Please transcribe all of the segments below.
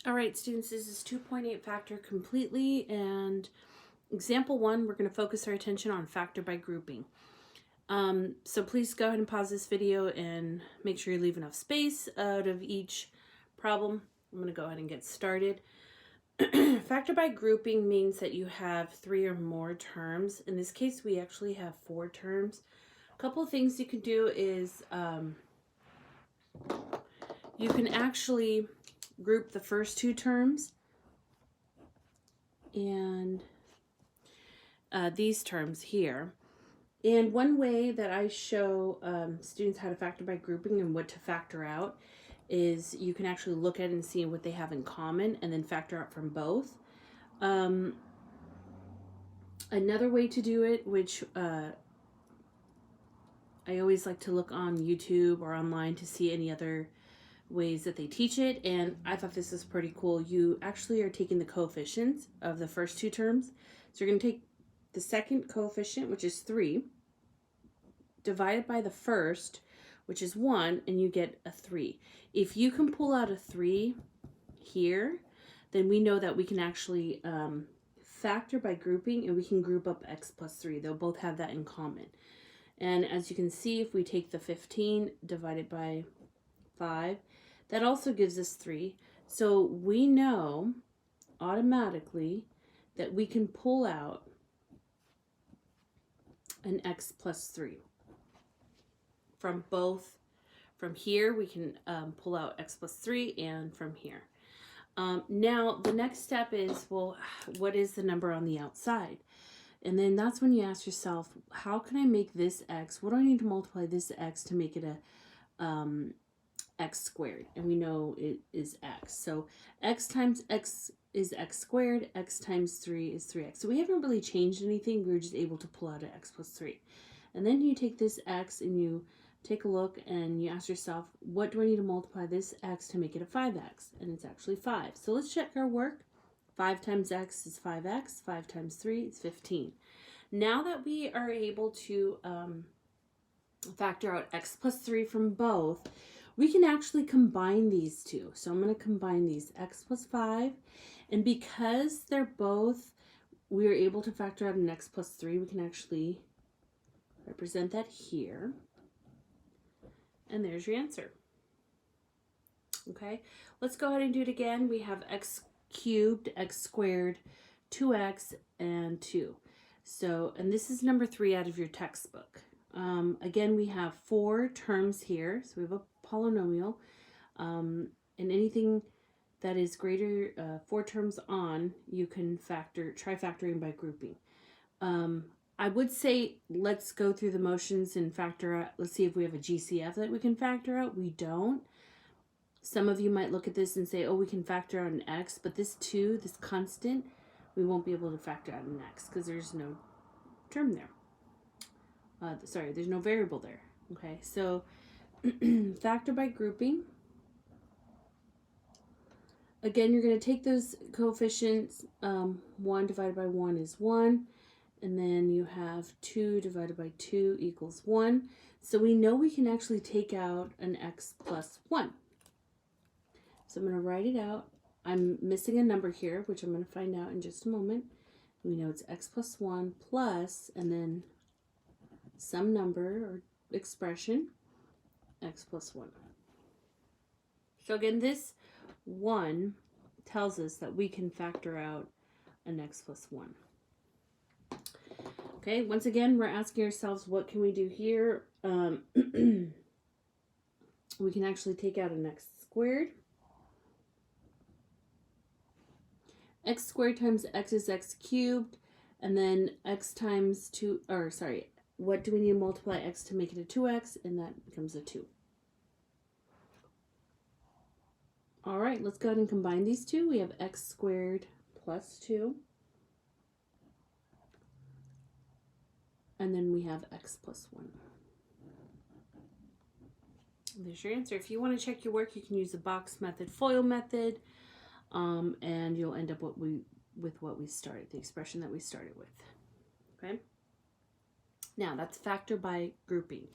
All right, students, this is 2.8 factor completely, and example 1, we're going to focus our attention on factor by grouping. So please go ahead and pause this video and make sure you leave enough space out of each problem. I'm going to go ahead and get started. Factor by grouping means that you have 3 or more terms. In this case, we actually have 4 terms. A couple of things you can do is you can actually group the first 2 terms and these terms here. And one way that I show students how to factor by grouping and what to factor out is you can actually look at and see what they have in common and then factor out from both. Another way to do it, which I always like to look on YouTube or online to see any other ways that they teach it, and I thought this is pretty cool. You actually are taking the coefficients of the first 2 terms. So you're going to take the second coefficient, which is 3, divided by the first, which is 1, and you get a 3. If you can pull out a 3 here, then we know that we can actually factor by grouping, and we can group up x plus 3. They'll both have that in common. And as you can see, if we take the 15 divided by 5, that also gives us 3. So we know automatically that we can pull out an x plus 3. From both, from here we can pull out x plus 3, and from here. Now the next step is, well, what is the number on the outside? And then that's when you ask yourself, how can I make this x? What do I need to multiply this x to make it a x squared? And we know it is x. So x times x is x squared, x times 3 is 3x. So we haven't really changed anything. We were just able to pull out an x plus 3. And then you take this x and you take a look and you ask yourself, what do I need to multiply this x to make it a 5x? And it's actually 5. So let's check our work. 5 times x is 5x, 5 times 3 is 15. Now that we are able to factor out x plus 3 from both, we can actually combine these two. So I'm going to combine these, x plus 5, and because they're both, we are able to factor out an x plus 3, we can actually represent that here. And there's your answer. Okay, let's go ahead and do it again. We have x cubed, x squared, 2x, and 2. So, and this is number 3 out of your textbook. Again, we have 4 terms here. So we have a polynomial, and anything that is greater 4 terms on, you can try factoring by grouping. I would say let's go through the motions and factor out. Let's see if we have a GCF that we can factor out. We don't. Some of you might look at this and say, oh, we can factor out an x, but this 2, this constant, we won't be able to factor out an x because there's no term there. Sorry, there's no variable there. Okay, so factor by grouping. Again, you're going to take those coefficients. 1 divided by 1 is 1. And then you have 2 divided by 2 equals 1. So we know we can actually take out an x plus 1. So I'm going to write it out. I'm missing a number here, which I'm going to find out in just a moment. We know it's x plus 1 plus, and then some number or expression, x plus 1. So again, this 1 tells us that we can factor out an x plus 1. Okay, once again, we're asking ourselves, what can we do here? We can actually take out an x squared. X squared times x is x cubed, and then x times 2, or sorry, what do we need to multiply x to make it a 2x? And that becomes a 2. All right, let's go ahead and combine these two. We have x squared plus 2. And then we have x plus 1. There's your answer. If you want to check your work, you can use the box method, FOIL method, and you'll end up with what we started, the expression that we started with. Okay? Now, that's factor by grouping.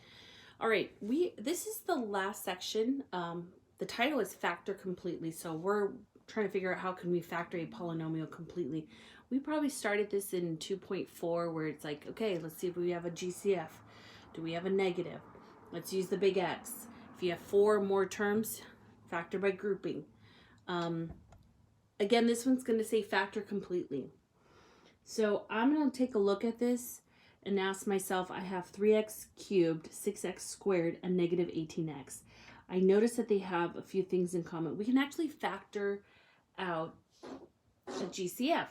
All right, this is the last section. The title is Factor Completely, so we're trying to figure out how can we factor a polynomial completely. We probably started this in 2.4 where it's like, okay, let's see if we have a GCF. Do we have a negative? Let's use the big X. If you have 4 more terms, factor by grouping. Again, this one's going to say factor completely. So I'm going to take a look at this and ask myself, I have 3x cubed, 6x squared, and negative 18x. I notice that they have a few things in common. We can actually factor out a GCF.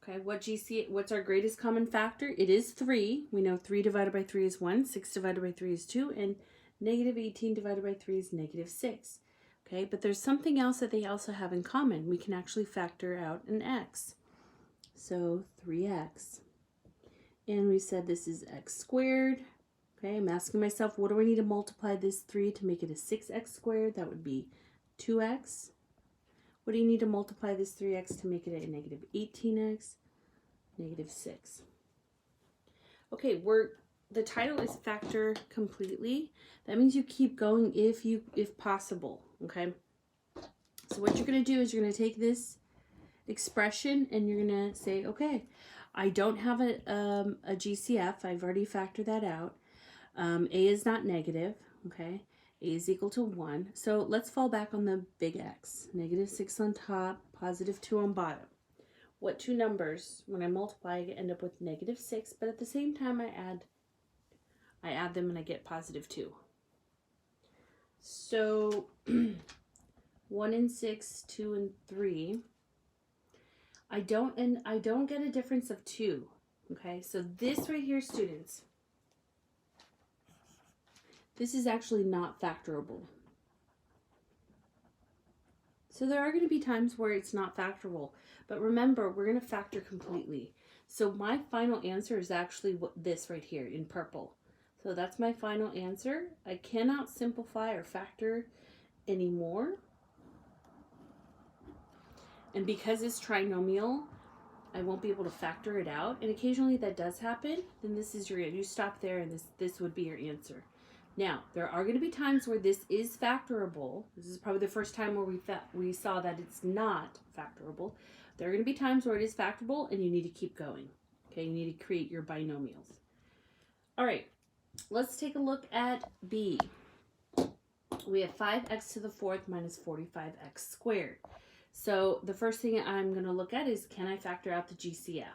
Okay, what's our greatest common factor? It is 3. We know 3 divided by 3 is 1, 6 divided by 3 is 2, and negative 18 divided by 3 is negative 6. Okay, but there's something else that they also have in common. We can actually factor out an x. So 3x. And we said this is x squared. Okay, I'm asking myself, what do I need to multiply this 3 to make it a 6x squared? That would be 2x. What do you need to multiply this 3x to make it a negative 18x? Negative 6. Okay, the title is factor completely. That means you keep going if possible, okay? So what you're going to do is you're going to take this expression and you're going to say, okay, I don't have a GCF. I've already factored that out. A is not negative, okay? A is equal to 1. So let's fall back on the big X. Negative 6 on top, positive 2 on bottom. What two numbers, when I multiply, I end up with negative 6, but at the same time I add them and I get positive 2. So 1 and 6, 2 and 3. I don't get a difference of 2. Okay, so this right here, students, this is actually not factorable. So there are going to be times where it's not factorable, but remember, we're going to factor completely. So my final answer is actually this right here in purple. So that's my final answer. I cannot simplify or factor anymore. And because it's trinomial, I won't be able to factor it out. And occasionally that does happen. Then this is you stop there and this would be your answer. Now, there are going to be times where this is factorable. This is probably the first time where we saw that it's not factorable. There are going to be times where it is factorable and you need to keep going. Okay, you need to create your binomials. All right, let's take a look at B. We have 5x to the 4th minus 45x squared. So the first thing I'm going to look at is, can I factor out the GCF?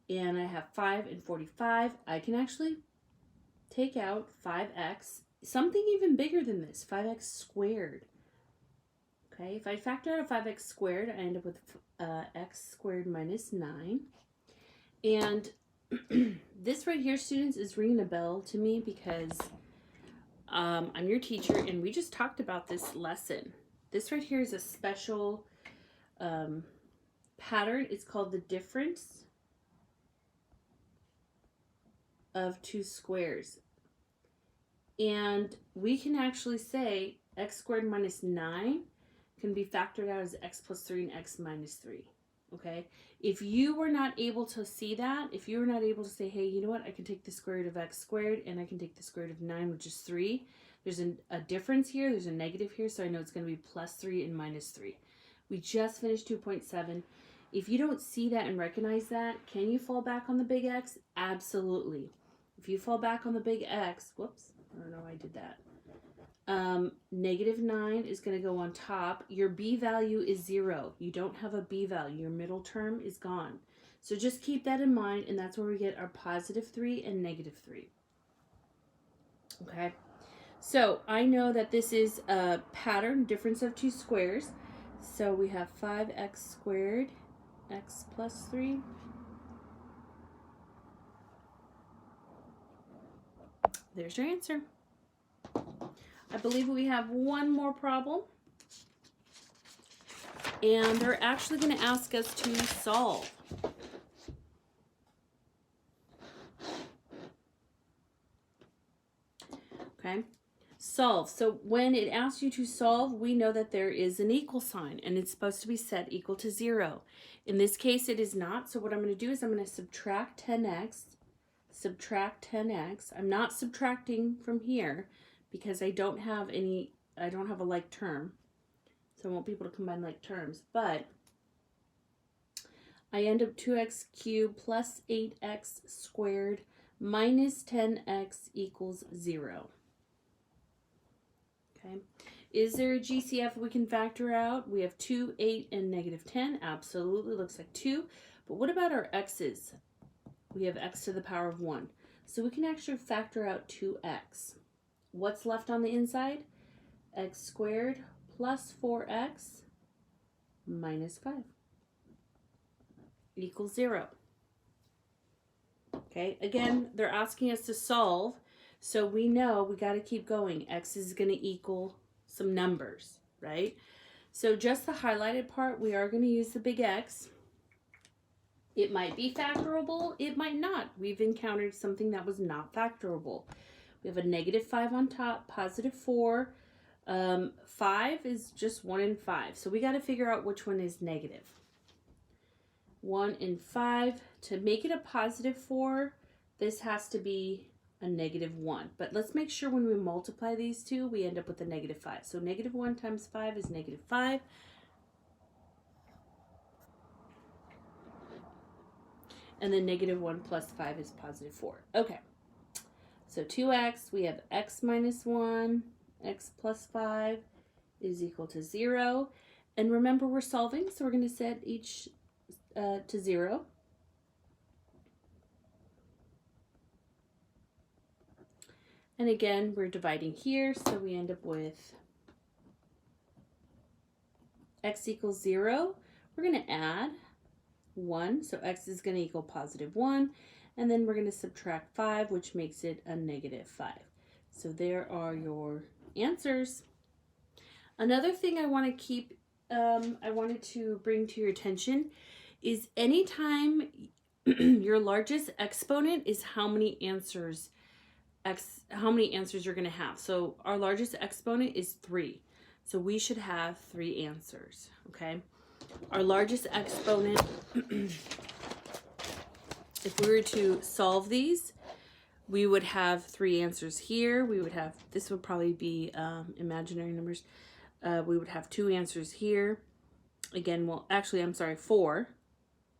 And I have 5 and 45. I can actually take out 5x, something even bigger than this, 5x squared. Okay, if I factor out a 5x squared, I end up with x squared minus 9. And this right here, students, is ringing a bell to me because I'm your teacher and we just talked about this lesson. This right here is a special pattern. It's called the difference of two squares. And we can actually say x squared minus 9 can be factored out as x plus 3 and x minus 3. Okay? If you were not able to see that, if you were not able to say, hey, you know what, I can take the square root of x squared and I can take the square root of 9, which is 3. There's a difference here. There's a negative here, so I know it's going to be plus 3 and minus 3. We just finished 2.7. If you don't see that and recognize that, can you fall back on the big X? Absolutely. If you fall back on the big X, whoops, I don't know why I did that. Negative 9 is going to go on top. Your B value is 0. You don't have a B value. Your middle term is gone. So just keep that in mind, and that's where we get our positive 3 and negative 3. Okay? So I know that this is a pattern, difference of two squares. So we have 5x squared, x plus 3. There's your answer. I believe we have one more problem. And they're actually going to ask us to solve. Okay? Solve. So when it asks you to solve, we know that there is an equal sign and it's supposed to be set equal to 0. In this case, it is not. So what I'm going to do is I'm going to subtract 10x. Subtract 10x. I'm not subtracting from here because I don't have any I don't have a like term, so I want people to combine like terms, but I end up 2x cubed plus 8x squared minus 10x equals 0. Okay. Is there a GCF we can factor out? We have 2, 8, and negative 10. Absolutely, looks like 2. But what about our x's? We have x to the power of 1. So we can actually factor out 2x. What's left on the inside? X squared plus 4x minus 5 equals 0. Okay, again, they're asking us to solve, so we know we got to keep going. X is going to equal some numbers, right? So just the highlighted part, we are going to use the big X. It might be factorable, it might not. We've encountered something that was not factorable. We have a negative 5 on top, positive 4. 5 is just 1 and 5, so we got to figure out which one is negative. 1 and 5. To make it a positive 4, this has to be a negative 1. But let's make sure when we multiply these two, we end up with a negative 5. So negative 1 times 5 is negative 5. And then negative 1 plus 5 is positive 4. Okay. So 2x, we have x minus 1, x plus 5 is equal to 0. And remember, we're solving, so we're going to set each to 0. And again, we're dividing here, so we end up with x equals 0. We're going to add 1, so x is going to equal positive 1. And then we're going to subtract 5, which makes it a negative 5. So there are your answers. Another thing I want to keep, I wanted to bring to your attention is anytime your largest exponent is how many answers you're going to have. So our largest exponent is 3. So we should have 3 answers, okay? Our largest exponent, if we were to solve these, we would have 3 answers here. We would have, this would probably be imaginary numbers. We would have 2 answers here. Again, well, actually, I'm sorry, 4.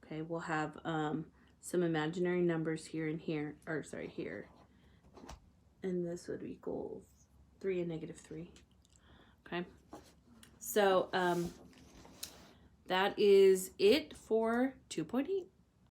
Okay, we'll have some imaginary numbers here and here, or sorry, here. And this would equal 3 and negative 3. Okay, so that is it for 2.8.